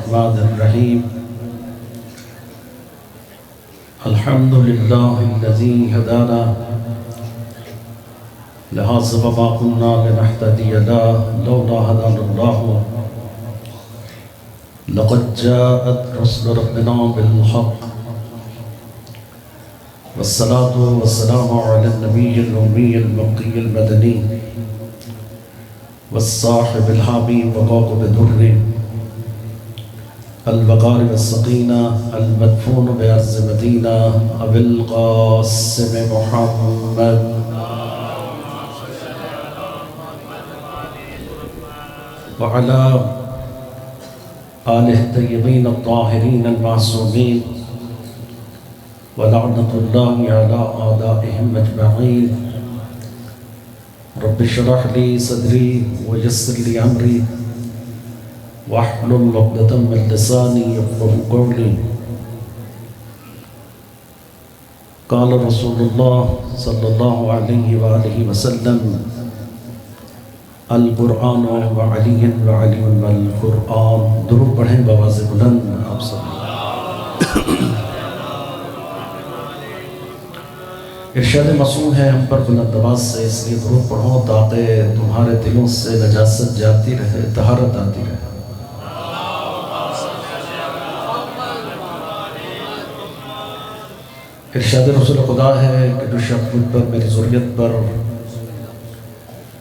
الرحمن الرحيم الحمد لله الذي هدانا لهذا وما كنا لنهتدي لولا هدانا الله لقد جاءت رسل ربنا بالحق والصلاة والسلام على النبي الأمي المقي المدني والصاحب الحبيب وقاقب الدر الوقار والسقينة المدفون بأرض مدينة أبي القاسم محمد وعلى آله الطيبين الطاهرين المعصومين ولعنة الله على أعدائهم أجمعين. رب اشرح لي صدري ويسر لي أمري واحلل عقدة من لساني يفقهوا قولي. قال رسول الله صلى الله عليه وآله وسلم القرآن وعلي وعلي والقرآن. درود پڑھیں بآواز بلند آپ سب. ارشاد معصوم ہے ہم پر بلند آواز سے اس لیے درود پڑھو تاکہ تمہارے دلوں سے نجاست جاتی رہے، طہارت آتی رہے. ارشاد رسول خدا ہے کہ جو شخص مجھ پر میری ذریت پر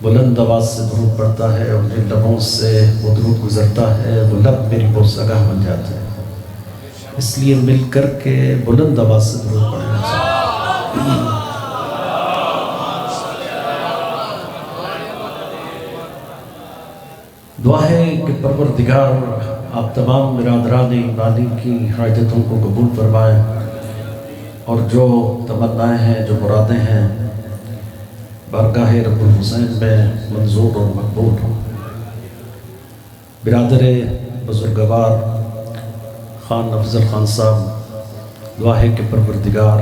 بلند آواز سے درود پڑھتا ہے اور جن لبوں سے وہ درود گزرتا ہے وہ لب میری بہت سگاہ بن جاتے ہیں. اس لیے مل کر کے بلند آواز سے درود پڑھنا چاہیے. دعا ہے کہ پروردگار آپ تمام برادران ایمانی کی حاجتوں کو قبول فرمائیں اور جو تمنائیں ہیں، جو مرادیں ہیں، بارگاہ رب الحسین میں منظور اور مقبول ہوں. برادر بزرگوار خان افضل خان صاحب، دعا ہے کہ پروردگار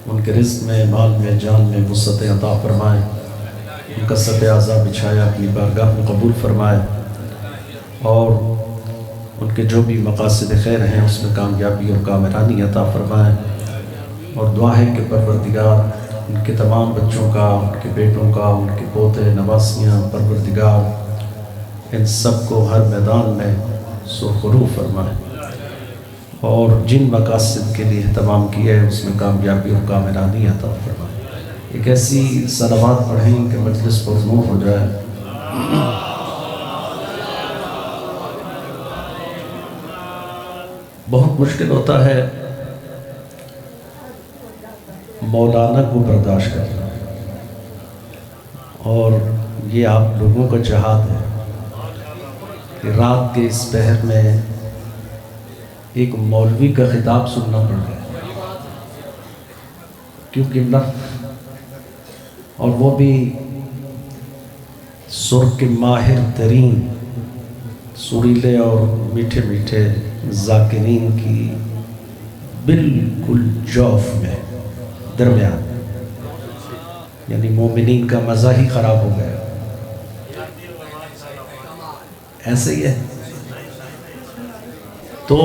ان کے رزق میں، مال میں، جان میں وسعت عطا فرمائے، ان کا سب اعضاء بچھایا اپنی بارگاہ میں قبول فرمائے اور ان کے جو بھی مقاصد خیر ہیں اس میں کامیابی اور کامرانی عطا فرمائے. اور دعا ہے کہ پروردگار ان کے تمام بچوں کا، ان کے بیٹوں کا، ان کے پوتے نواسیاں، پروردگار ان سب کو ہر میدان میں سرخرو فرمائے اور جن مقاصد کے لیے اہتمام کیا ہے اس میں کامیابی اور کامرانی عطا فرمائے. ایک ایسی صلوات پڑھیں کہ مجلس پر نور ہو جائے. بہت مشکل ہوتا ہے مولانا کو برداشت کرنا، اور یہ آپ لوگوں کا جہاد ہے کہ رات کے اس پہر میں ایک مولوی کا خطاب سننا پڑ گیا، کیونکہ لفظ اور وہ بھی سر کے ماہر ترین سریلے اور میٹھے میٹھے ذاکرین کی بالکل جوف میں درمیان، یعنی مومنین کا مزہ ہی خراب ہو گیا. ایسے ہی ہے. تو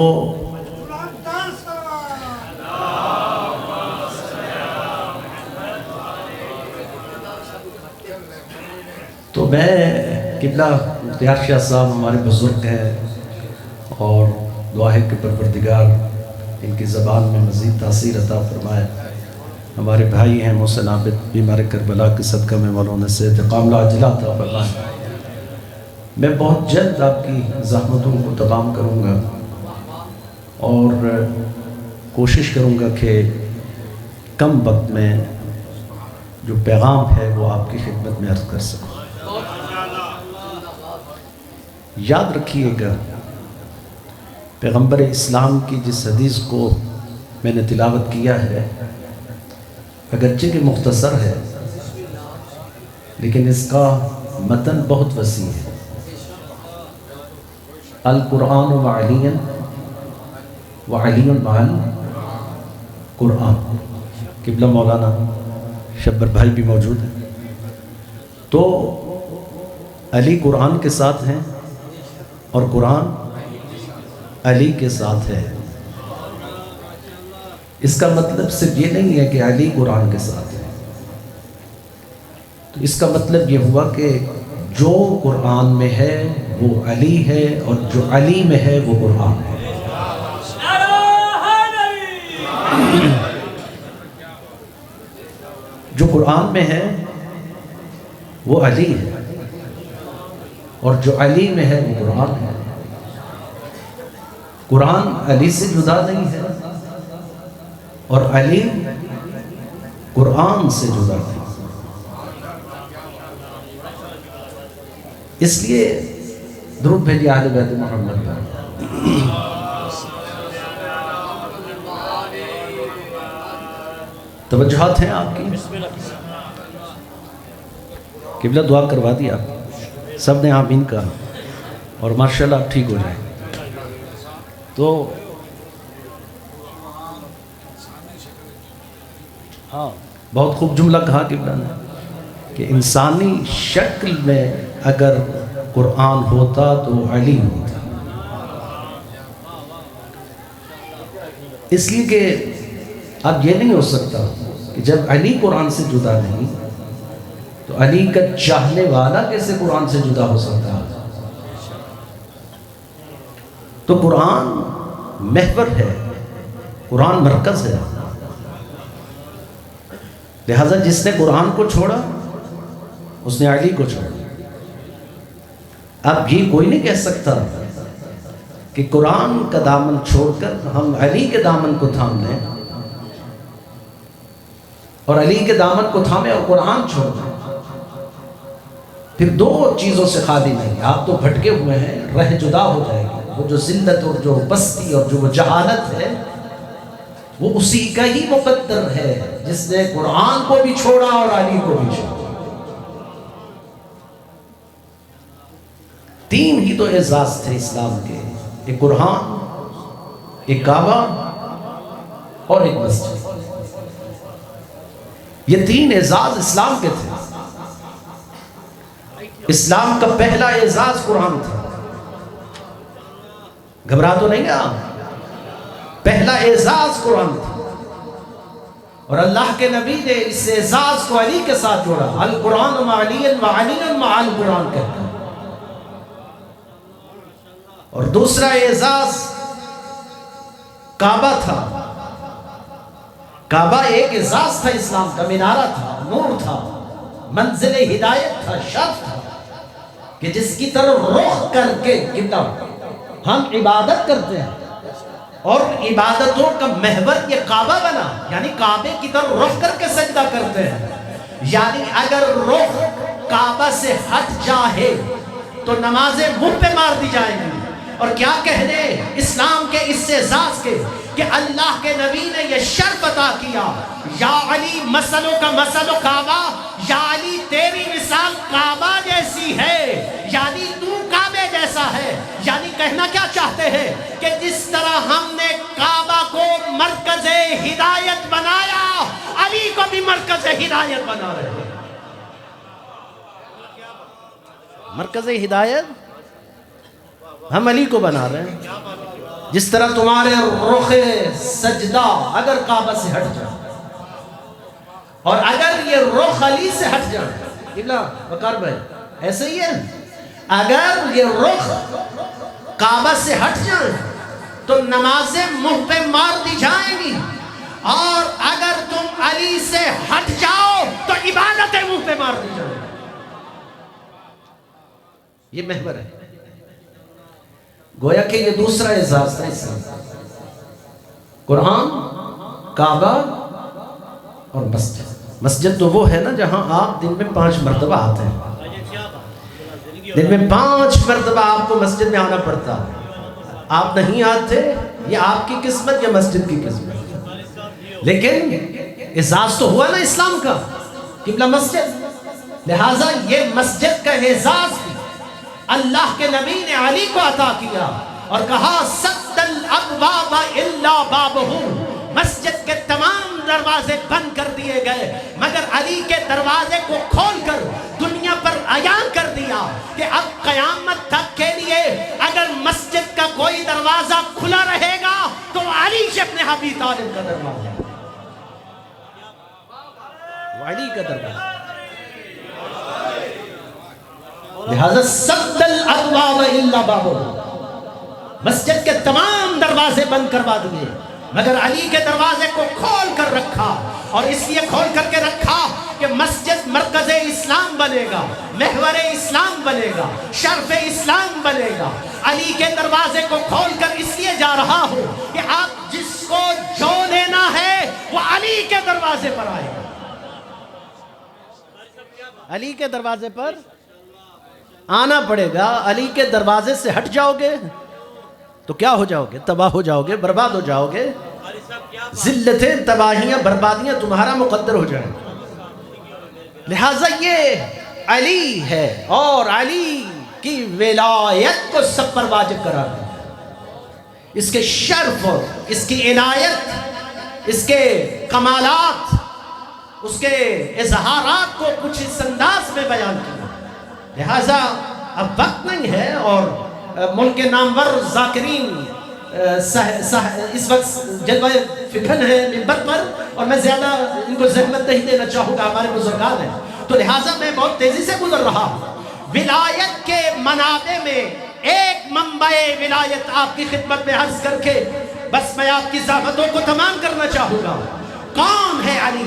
میں قبلہ اختیار شاہ صاحب ہمارے بزرگ ہیں اور دعا ہے کہ پروردگار ان کی زبان میں مزید تاثیر عطا فرمائے. ہمارے بھائی ہیں محسن عابد، بیمار کربلا کے صدقہ میں مولانا سے انتقام عاجلہ عطا فرمائے. میں بہت جلد آپ کی زحمتوں کو تمام کروں گا اور کوشش کروں گا کہ کم وقت میں جو پیغام ہے وہ آپ کی خدمت میں عرض کر سکوں. یاد رکھیے گا پیغمبر اسلام کی جس حدیث کو میں نے تلاوت کیا ہے، اگرچہ کہ مختصر ہے لیکن اس کا متن بہت وسیع ہے. القرآن وعلی مع القرآن. قبلہ مولانا شبر بھائی بھی موجود ہیں. تو علی قرآن کے ساتھ ہیں اور قرآن علی کے ساتھ ہے۔ اس کا مطلب صرف یہ نہیں ہے کہ علی قرآن کے ساتھ ہے، تو اس کا مطلب یہ ہوا کہ جو قرآن میں ہے وہ علی ہے، اور جو علی میں ہے وہ قرآن ہے۔ جو قرآن میں ہے وہ علی ہے، اور جو علی میں ہے وہ قرآن ہے۔ قرآن علی سے جدا نہیں ہے، اور علی قرآن سے جدا نہیں۔ اس لیے درود بھیجیے اہل بیت محمد پر۔ توجہات ہیں آپ کی؟ قبلہ دعا کروا دیا سب نے آمین کہا، اور ماشاءاللہ آپ ٹھیک ہو جائیں۔ تو ہاں بہت خوب جملہ کہا قبلہ نے کہ انسانی شکل میں اگر قرآن ہوتا تو علی ہوتا، اس لیے کہ اب یہ نہیں ہو سکتا کہ جب علی قرآن سے جدا نہیں تو علی کا چاہنے والا کیسے قرآن سے جدا ہو سکتا ہے؟ تو قرآن محور ہے، قرآن مرکز ہے، لہذا جس نے قرآن کو چھوڑا اس نے علی کو چھوڑا۔ اب یہ کوئی نہیں کہہ سکتا کہ قرآن کا دامن چھوڑ کر ہم علی کے دامن کو تھام لیں، اور علی کے دامن کو تھامیں اور قرآن چھوڑ دیں۔ پھر دو چیزوں سے خالی نہیں، آپ تو بھٹکے ہوئے ہیں، رہ جدا ہو جائے گی۔ وہ جو ذلت اور جو بستی اور جو جہالت ہے وہ اسی کا ہی مقدر ہے جس نے قرآن کو بھی چھوڑا اور علی کو بھی چھوڑا۔ تین ہی تو اعزاز تھے اسلام کے، ایک قرآن، ایک کعبہ اور ایک مسجد۔ یہ تین اعزاز اسلام کے تھے۔ اسلام کا پہلا اعزاز قرآن تھا، گھبرا تو نہیں گیا؟ پہلا اعزاز قرآن تھا، اور اللہ کے نبی نے اس اعزاز کو علی کے ساتھ جوڑا۔ القرآن مع علی وعلی مع القرآن کہتا ہے۔ اور دوسرا اعزاز کعبہ تھا۔ کعبہ ایک اعزاز تھا اسلام کا، مینارہ تھا، نور تھا، منزل ہدایت تھا، شرف تھا کہ جس کی طرف رخ کر کے ہم عبادت کرتے ہیں، اور عبادتوں کا محور یہ کعبہ بنا، یعنی کعبے کی طرف رخ کر کے سجدہ کرتے ہیں۔ یعنی اگر رخ کعبہ سے ہٹ جائے تو نمازیں منہ پہ مار دی جائیں گی۔ اور کیا کہنے اسلام کے اس اعزاز کے کہ اللہ کے نبی نے یہ شرف عطا کیا، یا علی مثلوں کا مثل کعبہ، یا علی تیری مثال کعبہ جیسی ہے، یعنی تو کعبے جیسا ہے۔ یعنی کہنا کیا چاہتے ہیں کہ جس طرح ہم نے کعبہ کو مرکز ہدایت بنایا، علی کو بھی مرکز ہدایت بنا رہے ہیں۔ مرکز ہدایت ہم علی کو بنا رہے ہیں۔ جس طرح تمہارے رخ سجدہ اگر کعبہ سے ہٹ جائے، اور اگر یہ رخ علی سے ہٹ جائے، قبلہ وقار بھائی ایسے ہی ہے، اگر یہ رخ کعبہ سے ہٹ جائے تو نمازیں منہ پہ مار دی جائیں گی، اور اگر تم علی سے ہٹ جاؤ تو عبادتیں منہ پہ مار دی جائیں گی۔ یہ محور ہے، گویا کہ یہ دوسرا اعزاز تھا اسلام، قرآن، کعبہ اور مسجد۔ مسجد تو وہ ہے نا جہاں آپ دن میں 5 مرتبہ آتے ہیں، دن میں 5 مرتبہ آپ کو مسجد میں آنا پڑتا۔ آپ نہیں آتے، یہ آپ کی قسمت یا مسجد کی قسمت، لیکن اعزاز تو ہوا نا اسلام کا، قبلہ مسجد۔ لہٰذا یہ مسجد کا اعزاز بھی اللہ کے نبی نے علی کو عطا کیا، اور کہا سد الابواب الا بابہ، مسجد کے تمام دروازے بند کر دیے گئے مگر علی کے دروازے کو کھول کر دنیا پر اعلان کر دیا کہ اب قیامت تک کے لیے اگر مسجد کا کوئی دروازہ کھلا رہے گا تو علی ابن ابی طالب کا دروازہ، علی کا دروازہ۔ لہذا سد الابواب الا بابہ، مسجد کے تمام دروازے بند کروا دیے مگر علی کے دروازے کو کھول کر رکھا، اور اس لیے کھول کر کے رکھا کہ مسجد مرکز اسلام بنے گا، محور اسلام بنے گا، شرف اسلام بنے گا۔ علی کے دروازے کو کھول کر اس لیے جا رہا ہوں کہ آپ جس کو جو لینا ہے وہ علی کے دروازے پر آئے گا، علی کے دروازے پر آنا پڑے گا۔ علی کے دروازے سے ہٹ جاؤ گے تو کیا ہو جاؤ گے؟ تباہ ہو جاؤ گے، برباد ہو جاؤ گے، ذلتیں، تباہیاں، بربادیاں تمہارا مقدر ہو جائیں۔ لہٰذا یہ علی ہے اور علی کی ولایت کو سب پر واجب قرار دیا، اس کے شرف، اس کی عنایت، اس کے کمالات، اس کے اظہارات کو کچھ اس انداز میں بیان کیا۔ لہٰذا اب وقت نہیں ہے، اور ملک نامور ذاکرین اس وقت جلوہ فکن ہے ممبر پر، اور میں زیادہ ان کو زحمت نہیں دینا چاہوں گا، ہمارے بزرگان ہیں، تو لہٰذا میں بہت تیزی سے گزر رہا ہوں۔ ولایت کے منابع میں ایک منبع ولایت آپ کی خدمت میں عرض کر کے بس میں آپ کی زحمتوں کو تمام کرنا چاہوں گا۔ کون ہے علی؟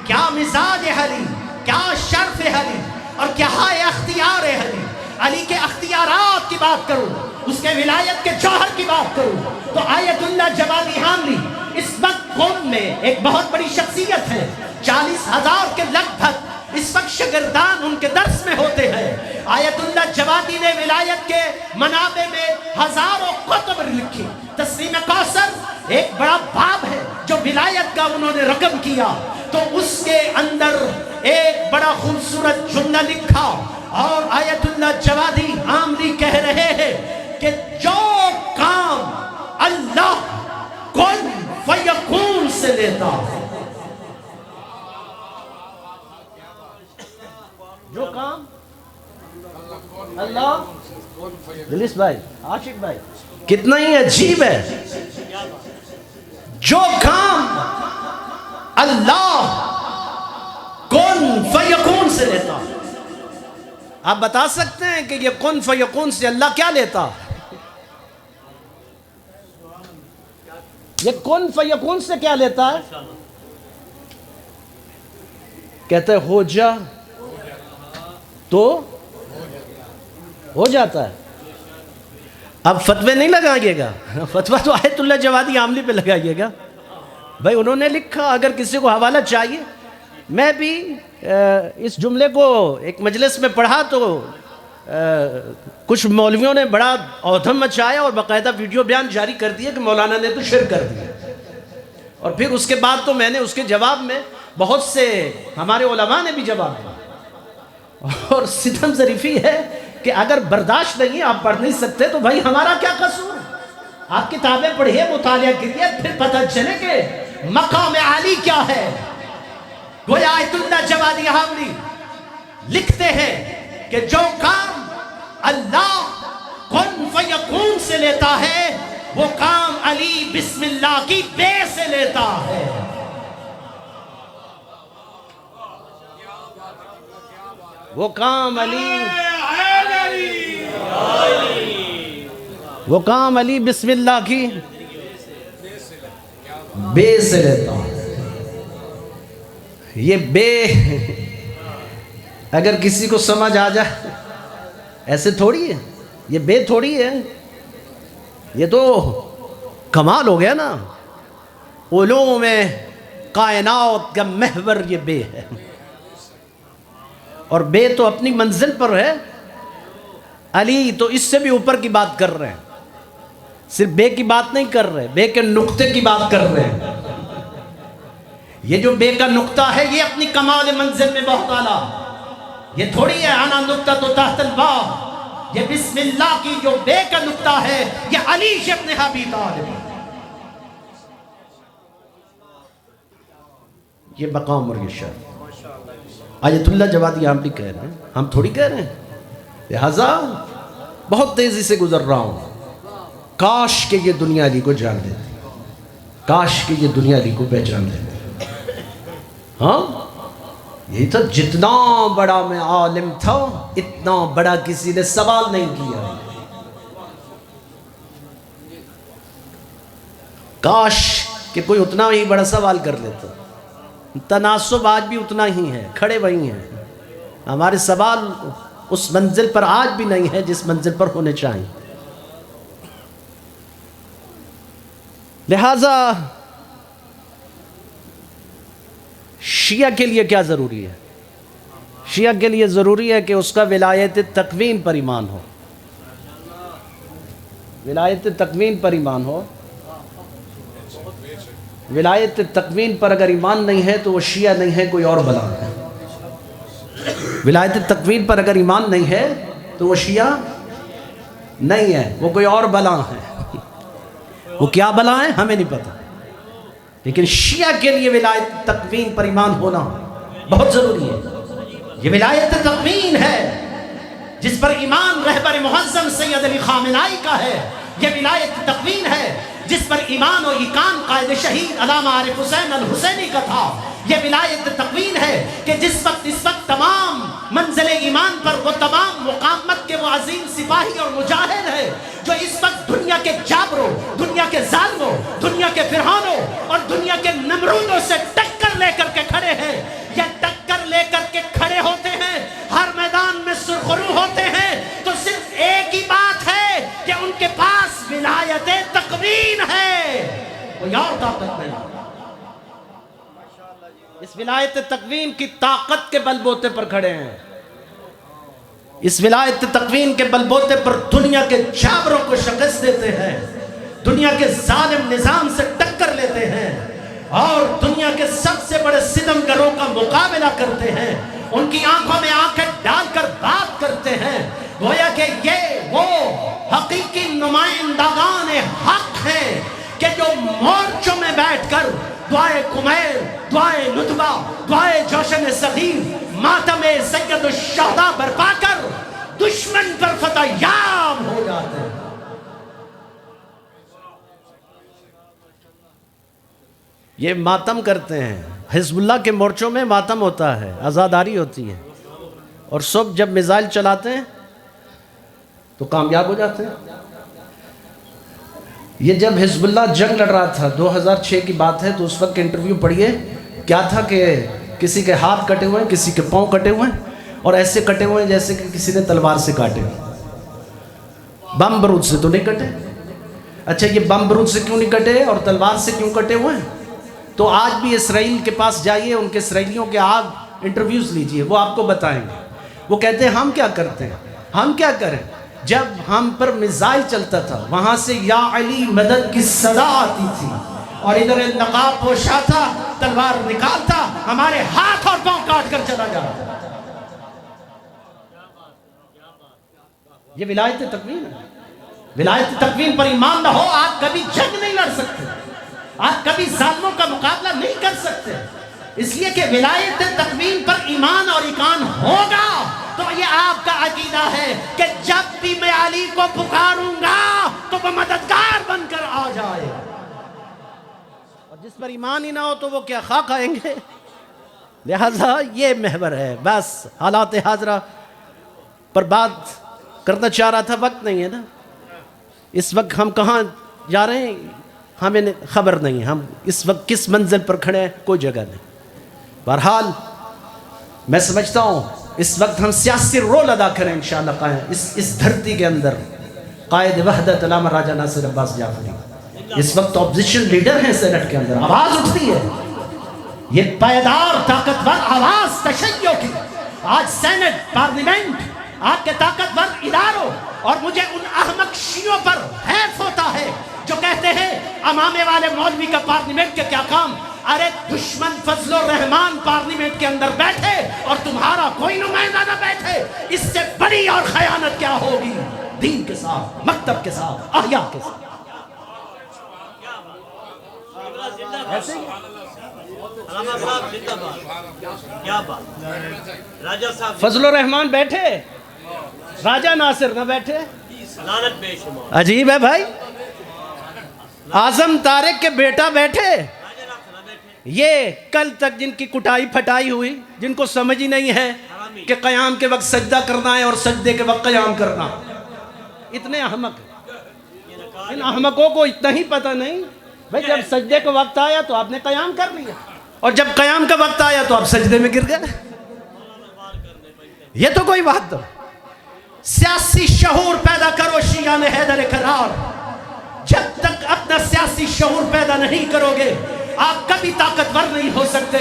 کیا مزاج ہے علی؟ کیا شرف ہے علی؟ اور کیا اختیار ہے علی؟ علی کے اختیارات کی بات کروں، اس کے ولایت کے جوہر کی بات کروں تو آیت اللہ جوادی حاملی اس وقت قوم میں ایک بہت بڑی شخصیت ہے، 40,000 کے لگ بھگ اس وقت شاگردان ان کے درس میں ہوتے ہیں۔ آیت اللہ جوادی نے ولایت کے منابع میں ہزاروں کتب لکھی۔ تسلیم کوثر ایک بڑا باب ہے جو ولایت کا انہوں نے رقم کیا، تو اس کے اندر ایک بڑا خوبصورت جملہ لکھا، اور آیت اللہ جوادی عاملی کہہ رہے ہیں کہ جو کام اللہ کن فیکون سے لیتا ہے، جو کام اللہ، دلیس بھائی، عاشق بھائی، کتنا ہی عجیب ہے، جو کام اللہ کن فیکون سے لیتا ہے۔ آپ بتا سکتے ہیں کہ یہ کن فیکون سے اللہ کیا لیتا؟ یہ کن فیکون سے کیا لیتا ہے؟ کہتے ہیں ہو جا تو ہو جاتا ہے۔ اب فتوے نہیں لگائیے گا، فتوہ تو آیت اللہ جوادی عاملی پہ لگائیے گا۔ بھائی انہوں نے لکھا، اگر کسی کو حوالہ چاہیے، میں بھی اس جملے کو ایک مجلس میں پڑھا تو کچھ مولویوں نے بڑا عودھم مچایا اور باقاعدہ ویڈیو بیان جاری کر دیا کہ مولانا نے تو شرک کر دیا، اور پھر اس کے بعد تو میں نے اس کے جواب میں بہت سے ہمارے علماء نے بھی جواب دیا، اور ستم ظریفی ہے کہ اگر برداشت نہیں، آپ پڑھ نہیں سکتے تو بھائی ہمارا کیا قصور؟ آپ کتابیں پڑھیے، مطالعہ کیجیے، پھر پتہ چلے کہ مقام عالی کیا ہے۔ گویا آیت اللہ جوادی حاملی لکھتے ہیں کہ جو کام اللہ کن فیکون سے لیتا ہے وہ کام علی بسم اللہ کی بے سے لیتا ہے۔ وہ کام علی بسم اللہ کی بے سے لیتا ہے۔ یہ بے اگر کسی کو سمجھ آ جائے، ایسے تھوڑی ہے، یہ بے تھوڑی ہے، یہ تو کمال ہو گیا نا۔ علوم کائنات کا محور یہ بے ہے، اور بے تو اپنی منزل پر ہے۔ علی تو اس سے بھی اوپر کی بات کر رہے ہیں، صرف بے کی بات نہیں کر رہے، بے کے نقطے کی بات کر رہے ہیں۔ یہ جو بے کا نقطہ ہے یہ اپنی کمال منزل میں بہت اعلیٰ، یہ تھوڑی ہے آنا نقطہ تو تحت الباب۔ یہ بسم اللہ کی جو بے کا نقطہ ہے یہ علی ابن ابی طالب، یہ مقام اور یہ شرف۔ آیت اللہ جوادی ہم بھی کہہ رہے ہیں، ہم تھوڑی کہہ رہے ہیں۔ لہٰذا بہت تیزی سے گزر رہا ہوں، کاش کہ یہ دنیا علی کو جان دیتی، کاش کہ یہ دنیا علی کو پہچان دیتی۔ ہاں یہی تو، جتنا بڑا میں عالم تھا اتنا بڑا کسی نے سوال نہیں کیا۔ کاش کہ کوئی اتنا ہی بڑا سوال کر لیتا۔ تناسب آج بھی اتنا ہی ہے، کھڑے وہی ہیں، ہمارے سوال اس منزل پر آج بھی نہیں ہے جس منزل پر ہونے چاہیے۔ لہذا شیعہ کے لیے کیا ضروری ہے؟ شیعہ کے لیے ضروری ہے کہ اس کا ولایت تکوین پر ایمان ہو، ولایت تکوین پر ایمان ہو۔ ولایت تکوین پر اگر ایمان نہیں ہے تو وہ شیعہ نہیں ہے، کوئی اور بلا ہے۔ ولایت تکوین پر اگر ایمان نہیں ہے تو وہ شیعہ نہیں ہے، وہ کوئی اور بلا ہے۔ وہ کیا بلا ہے ہمیں نہیں پتہ، لیکن شیعہ کے لیے ولایت تکوین پر ایمان ہونا بہت ضروری ہے۔ یہ ولایت تکوین ہے جس پر ایمان رہبر معظم سید علی خامنائی کا ہے، یہ ولایت تکوین ہے جس پر ایمان و ایقان قائد شہید علامہ عارف حسین الحسینی کا تھا۔ یہ ولایت تکوین ہے کہ اس وقت تمام منزل ایمان پر وہ تمام مقاومت کے وہ عظیم سپاہی اور مجاہد ہے جو اس وقت دنیا کے جابروں، دنیا کے ظالموں، دنیا کے فرعونوں اور دنیا کے نمرودوں سے ٹکر لے کر کے کھڑے ہیں۔ یہ ٹکر لے کر کے کھڑے ہوتے ہیں، ہر میدان میں سرخرو ہوتے ہیں، تو صرف ایک ہی بات ہے کہ ان کے پاس ولایت تکوین ہے، کوئی اور طاقت نہیں۔ اس ولایت تکوین کی طاقت کے بل بوتے پر کھڑے ہیں، اس ولایت تکوین کے بل بوتے پر دنیا کے جابروں کو شکست دیتے ہیں، دنیا کے ظالم نظام سے ٹکر لیتے ہیں اور دنیا کے سب سے بڑے ستمگروں کا مقابلہ کرتے ہیں، ان کی آنکھوں میں آنکھیں ڈال کر بات کرتے ہیں، گویا کہ یہ وہ حقیقی نمائندگان حق ہیں کہ جو مورچوں میں بیٹھ کر دعائے کمیر، دعائے ندبہ، دعائے جوشن صغیر، ماتم سید الشہداء برپا کر دشمن پر فتح یاب ہو جاتے ہیں۔ یہ ماتم کرتے ہیں، حزب اللہ کے مورچوں میں ماتم ہوتا ہے، عزاداری ہوتی ہے، اور صبح جب میزائل چلاتے ہیں تو کامیاب ہو جاتے ہیں۔ یہ جب حزب اللہ جنگ لڑ رہا تھا 2006 کی بات ہے، تو اس وقت انٹرویو پڑھیے، کیا تھا کہ کسی کے ہاتھ کٹے ہوئے ہیں، کسی کے پاؤں کٹے ہوئے ہیں، اور ایسے کٹے ہوئے ہیں جیسے کہ کسی نے تلوار سے کاٹے، بم برود سے تو نہیں کٹے۔ اچھا یہ بم برود سے کیوں نہیں کٹے اور تلوار سے کیوں کٹے ہوئے ہیں؟ تو آج بھی اسرائیل کے پاس جائیے، ان کے اسرائیلیوں کے آپ انٹرویوز لیجئے، وہ آپ کو بتائیں گے۔ وہ کہتے ہیں ہم کیا کرتے ہیں، ہم کیا کریں؟ جب ہم پر میزائل چلتا تھا وہاں سے یا علی مدد کی صدا آتی تھی، اور ادھر نقاب پوشا تھا، تلوار نکالتا، ہمارے ہاتھ اور پاؤں کاٹ کر چلا جاتا۔ یہ ولایت تکوین ہے۔ ولایت تکوین پر ایمان نہ ہو، آپ کبھی جنگ نہیں لڑ سکتے، آپ کبھی ظالموں کا مقابلہ نہیں کر سکتے، اس لیے کہ ولایت تکوین پر ایمان اور ایقان ہوگا تو یہ آپ کا عقیدہ ہے کہ جب بھی میں علی کو پکاروں گا تو وہ مددگار بن کر آ جائے، اور جس پر ایمان ہی نہ ہو تو وہ کیا خاک آئیں گے۔ لہذا یہ محور ہے۔ بس حالات حاضرہ پر بات کرنا چاہ رہا تھا، وقت نہیں ہے نا، اس وقت ہم کہاں جا رہے ہیں ہمیں خبر نہیں، ہم اس وقت کس منزل پر کھڑے ہیں کوئی جگہ نہیں۔ بہرحال میں سمجھتا ہوں اس وقت ہم سیاسی رول ادا کریں انشاءاللہ اس دھرتی کے اندر۔ قائد وحدت علامہ راجہ ناصر عباس جعفری اس وقت اپوزیشن لیڈر ہیں، سینٹ کے اندر آواز اٹھتی ہے، یہ پائیدار طاقتور آواز تشیع کی۔ آج سینٹ، پارلیمنٹ، آپ کے طاقتور اداروں، اور مجھے ان احمق شیعوں پر حیف ہوتا ہے جو کہتے ہیں امامے والے مولوی کا پارلیمنٹ کے کیا کام۔ ارے دشمن فضل الرحمان پارلیمنٹ کے اندر بیٹھے اور تمہارا کوئی نمائندہ نہ بیٹھے، اس سے بڑی اور خیانت کیا ہوگی دین کے ساتھ، مکتب کے ساتھ، احیاء کے ساتھ۔ ایسے ہی علامہ صاحب زندہ باد. کیا بات. راجہ صاحب فضل الرحمان بیٹھے, راجہ ناصر نہ بیٹھے. لعنت بے شمار. عجیب ہے بھائی. اعظم طارق کے بیٹا بیٹھے. راجہ ناصر نہ بیٹھے. یہ کل تک جن کی کٹائی پھٹائی ہوئی, جن کو سمجھ ہی نہیں ہے کہ قیام کے وقت سجدہ کرنا ہے اور سجدے کے وقت قیام کرنا. اتنے احمق ہیں. ان احمقوں کو اتنا ہی پتہ نہیں بھائی, جب سجدے کا وقت آیا تو آپ نے قیام کر لیا, اور جب قیام کا وقت آیا تو آپ سجدے میں گر گئے. یہ تو کوئی بات. سیاسی شعور پیدا کرو شیعان حیدر کرار. جب تک اپنا سیاسی شعور پیدا نہیں کرو گے آپ کبھی طاقتور نہیں ہو سکتے,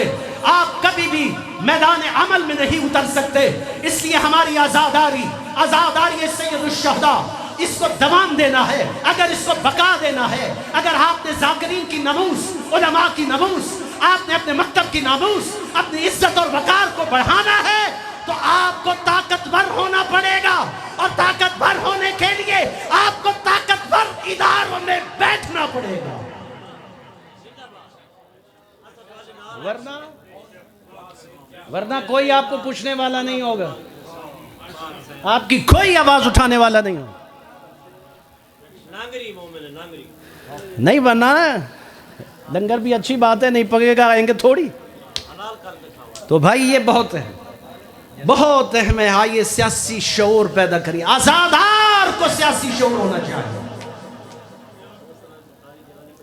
آپ کبھی بھی میدان عمل میں نہیں اتر سکتے. اس لیے ہماری آزاداری سید الشہداء, اس کو دوام دینا ہے. اگر اس کو بقا دینا ہے, اگر آپ نے ذاکرین کی ناموس, علماء کی ناموس, آپ نے اپنے مکتب کی ناموس, اپنی عزت اور وقار کو بڑھانا ہے تو آپ کو طاقتور ہونا پڑے گا, اور طاقتور ہونے کے لیے آپ کو طاقتور اداروں میں بیٹھنا پڑے گا. ورنہ کوئی آپ کو پوچھنے والا نہیں ہوگا, آپ کی کوئی آواز اٹھانے والا نہیں ہوگا. نانگری مومن ہے, نانگری. نہیں بننا نا, لنگر بھی اچھی بات ہے, نہیں پکے گا آئیں گے تھوڑی. حلال کر کے کھاؤ. تو بھائی یہ بہت ہے, بہت اہم ہے. آئیے سیاسی شعور پیدا کریے. آزادار کو سیاسی شعور ہونا چاہیے.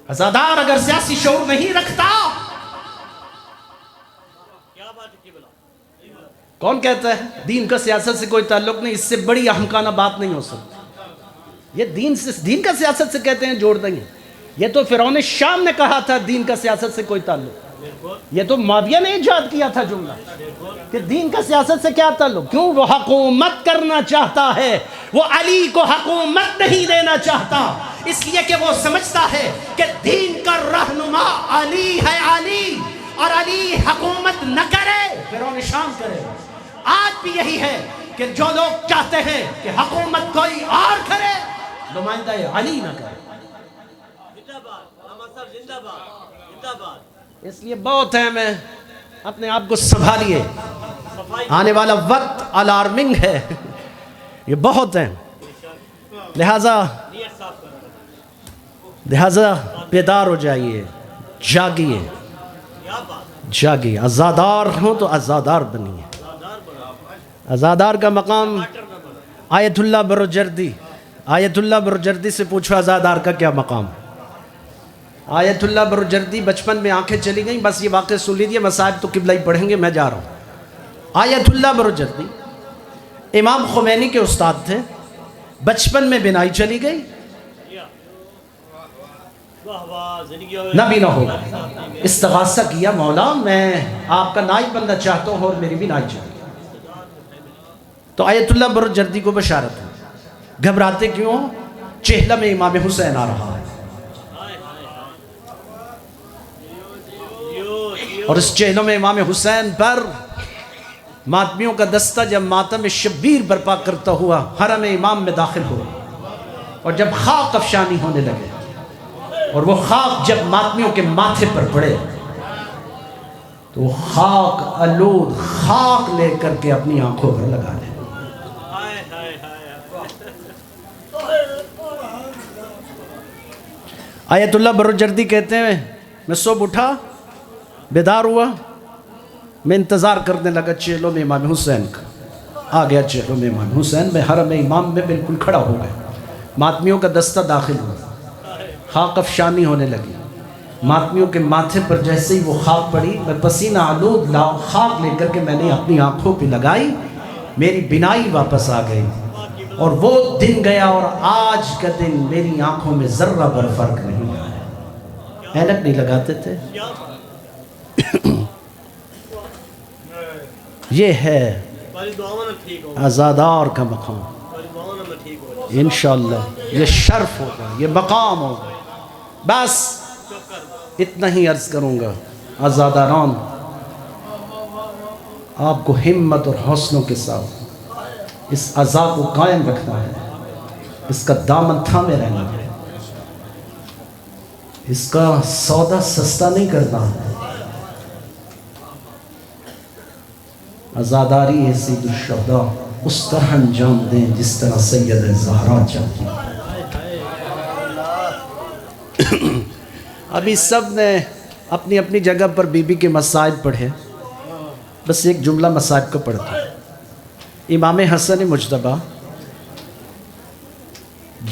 آزادار اگر سیاسی شعور نہیں رکھتا, کیا بات ہے قبلہ. کون کہتا ہے دین کا سیاست سے کوئی تعلق نہیں؟ اس سے بڑی احمقانہ بات نہیں ہو سکتی. یہ دین کا سیاست سے کہتے ہیں جوڑ دیں گے. یہ تو فرعون شام نے کہا تھا دین کا سیاست سے کوئی تعلق. یہ تو معاویہ نے ایجاد کیا تھا جملہ کہ دین کا سیاست سے کیا تعلق. کیوں؟ وہ حکومت کرنا چاہتا ہے, وہ علی کو حکومت نہیں دینا چاہتا, اس لیے کہ وہ سمجھتا ہے کہ دین کا رہنما علی ہے. علی اور علی حکومت نہ کرے, فرعون شام کرے. آج بھی یہی ہے کہ جو لوگ چاہتے ہیں کہ حکومت کوئی اور کرے, نمائندہ علی نہ کرے. زندہ باد. علامہ صاحب زندہ باد, زندہ باد. اس لیے بہت اہم ہے, اپنے آپ کو سنبھالیے. آنے والا وقت الارمنگ ہے, یہ بہت ہے. لہذا بیدار ہو جائیے, جاگیے, جاگیے. آزادار ہوں تو آزادار بنیے. آزادار کا مقام آیت اللہ بروجردی, آیت اللہ بروجردی سے پوچھو آزادار کا کیا مقام. آیت اللہ بروجردی بچپن میں آنکھیں چلی گئیں, بس یہ واقعہ سن لیجیے, مصائب تو قبلہ ہی پڑھیں گے, میں جا رہا ہوں. آیت اللہ بروجردی امام خمینی کے استاد تھے, بچپن میں بینائی چلی گئی, نبی نہ ہوگا. استغاثہ کیا, مولا میں آپ کا نائب بننا چاہتا ہوں اور میری بینائی چلی گئی. تو آیت اللہ بروجردی کو بشارت ہے. گھبراتے کیوں؟ چہلہ میں امام حسین آ رہا ہے, اور اس چہلوں میں امام حسین پر ماتمیوں کا دستہ جب ماتم شبیر برپا کرتا ہوا حرم امام میں داخل ہوا, اور جب خاک افشانی ہونے لگے, اور وہ خاک جب ماتمیوں کے ماتھے پر پڑے تو وہ خاک آلود خاک لے کر کے اپنی آنکھوں پر لگا لے. آیت اللہ بروجردی کہتے ہیں میں صبح اٹھا, بیدار ہوا, میں انتظار کرنے لگا چہلوں میں امام حسین کا. آ گیا چہلوں میں امام حسین, میں حرم امام میں بالکل کھڑا ہو گیا. ماتمیوں کا دستہ داخل ہوا, خاک افشانی ہونے لگی. ماتمیوں کے ماتھے پر جیسے ہی وہ خاک پڑی, میں پسینہ آلود خاک لے کر کے میں نے اپنی آنکھوں پہ لگائی, میری بینائی واپس آ گئی. اور وہ دن گیا اور آج کا دن میری آنکھوں میں ذرہ بر فرق نہیں آیا. اینک نہیں لگاتے تھے. یہ ہے آزادار کا مقام. انشاءاللہ یہ شرف ہوگا, یہ مقام ہوگا. بس اتنا ہی عرض کروں گا, آزاداران آپ کو ہمت اور حوصلوں کے ساتھ اس عزا کو قائم رکھنا ہے, اس کا دامن تھامے رہنا ہے, اس کا سودا سستا نہیں کرنا ہے. عزاداری سید الشہداء اس طرح انجام دیں جس طرح سید زہرا چاہتی ہیں۔ ابھی سب نے اپنی اپنی جگہ پر بی بی کے مصائب پڑھے، بس ایک جملہ مصائب کو پڑھتا ہے۔ امام حسن مجتبیٰ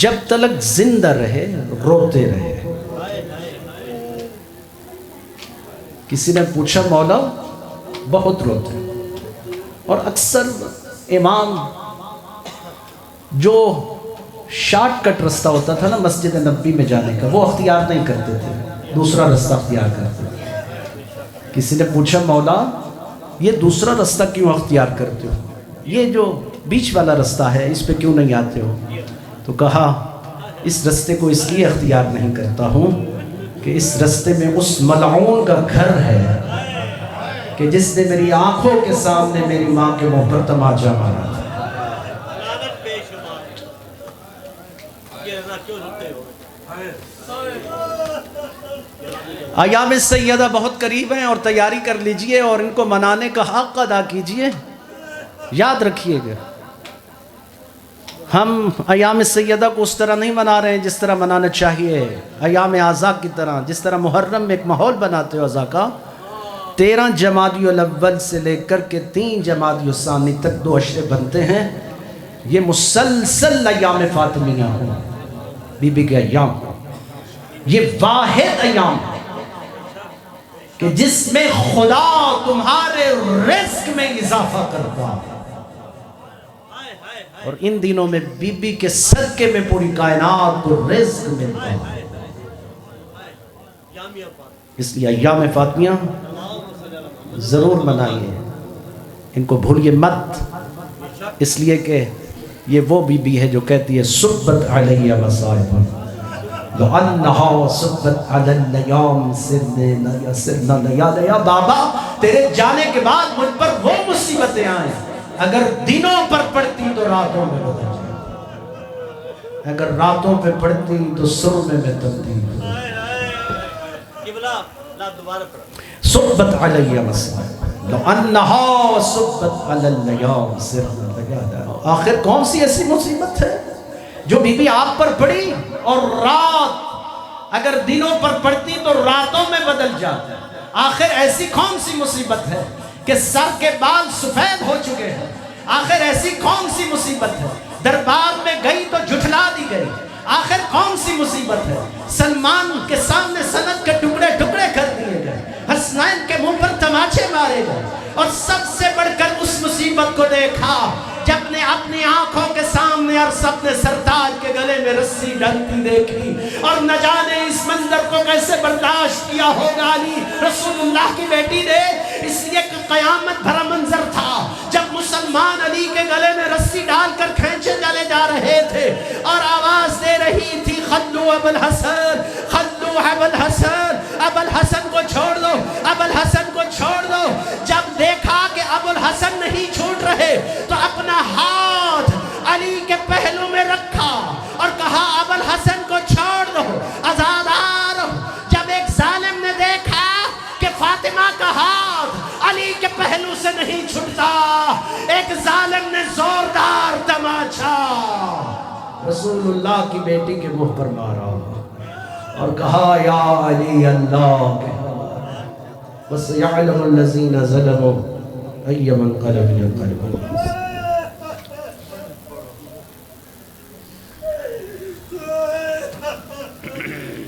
جب تلک زندہ رہے روتے رہے۔ کسی نے پوچھا مولا بہت روتے، اور اکثر امام جو شارٹ کٹ رستہ ہوتا تھا نا مسجد نبوی میں جانے کا، وہ اختیار نہیں کرتے تھے، دوسرا رستہ اختیار کرتے تھے۔ کسی نے پوچھا مولا یہ دوسرا رستہ کیوں اختیار کرتے ہو، یہ جو بیچ والا رستہ ہے اس پہ کیوں نہیں آتے ہو؟ تو کہا اس رستے کو اس لیے اختیار نہیں کرتا ہوں کہ اس رستے میں اس ملعون کا گھر ہے کہ جس نے میری آنکھوں کے سامنے میری ماں کے منہ پر تماچا مارا تھا۔ لعنت بے شمار۔ یہ رضا کیوں روتے ہو؟ ایام سیدہ بہت قریب ہیں اور تیاری کر لیجئے اور ان کو منانے کا حق ادا کیجئے۔ یاد رکھیے گا ہم ایام سیدہ کو اس طرح نہیں منا رہے ہیں جس طرح منانا چاہیے، ایام اعضاء کی طرح، جس طرح محرم میں ایک ماحول بناتے ہو اعضاء کا۔ 13 جمادی الاول سے لے کر کے 3 جمادی الثانی تک 2 عشرے بنتے ہیں، یہ مسلسل ایام فاطمیہ ہوں، بی بی کے ایام، یہ واحد ایام کہ جس میں خدا تمہارے رزق میں اضافہ کرتا ہے، اور ان دنوں میں بی بی کے صدقے میں پوری کائنات کو رزق ملتا ہے۔ اس لیے ایام فاطمیہ ضرور منائیے، ان کو بھولیے مت، اس لیے کہ یہ وہ بی بی ہے جو کہتی ہے صبت علیہ مصائب لَأَنَّهَا صُبَّتْ عَلَى الْيَوْمِ سِرْنَا لَيَا۔ بابا تیرے جانے کے بعد مجھ پر وہ مصیبتیں آئیں، اگر دنوں پر پڑتی تو راتوں میں بدل جائے، اگر راتوں پہ پڑتی تو سرمے میں تبدیل ہو۔ صبت علیہ مصائب لَأَنَّهَا صُبَّتْ عَلَى الْيَوْمِ سِرْنَا لَيَا۔ آخر کون سی ایسی مصیبت ہے جو بی بی آپ پر پڑی اور رات اگر دنوں پر پڑتی تو راتوں میں بدل جاتا ہے؟ آخر ایسی کون سی مصیبت ہے کہ سر کے بال سفید ہو چکے ہیں؟ آخر ایسی کون سی مصیبت ہے دربار میں گئی تو جھٹلا دی گئی؟ آخر کون سی مصیبت ہے سلمان کے سامنے سند کے ٹکڑے ٹکڑے کر دیے گئے، حسنین کے منہ پر تماچے مارے گئے؟ اور سب سے بڑھ کر اس مصیبت کو دیکھا جب نے اپنی آنکھوں کے سامنے اور سب نے سرتاج کے گلے میں رسی ڈلتی دیکھی، اور نہ جانے اس منظر کو کیسے برداشت کیا ہوگا علی رسول اللہ کی بیٹی نے، اس لیے کہ قیامت بھرا منظر تھا جب مسلمان علی کے گلے میں رسی ڈال کر کھینچے چلے جا رہے تھے اور آواز دے رہی تھی خلو ابو الحسن، خلو ابو الحسن، ابو الحسن کو چھوڑ دو، ابو الحسن کو چھوڑ دو۔ جب دیکھا کہ ابو الحسن نہیں چھوٹ رہے تو اپنا ہاتھ علی کے پہلو میں رکھا اور کہا ابو الحسن کو چھوڑ دو، آزادار۔ جب ایک ظالم نے دیکھا کہ فاطمہ کا ہاتھ علی کے پہلو سے نہیں چھٹتا، ایک ظالم نے زوردار تماچا رسول اللہ کی بیٹی کے منہ پر مارا اور کہا یا علی اللہ کے بس یعلم الذین ظلموا ای منقلب ینقلبون۔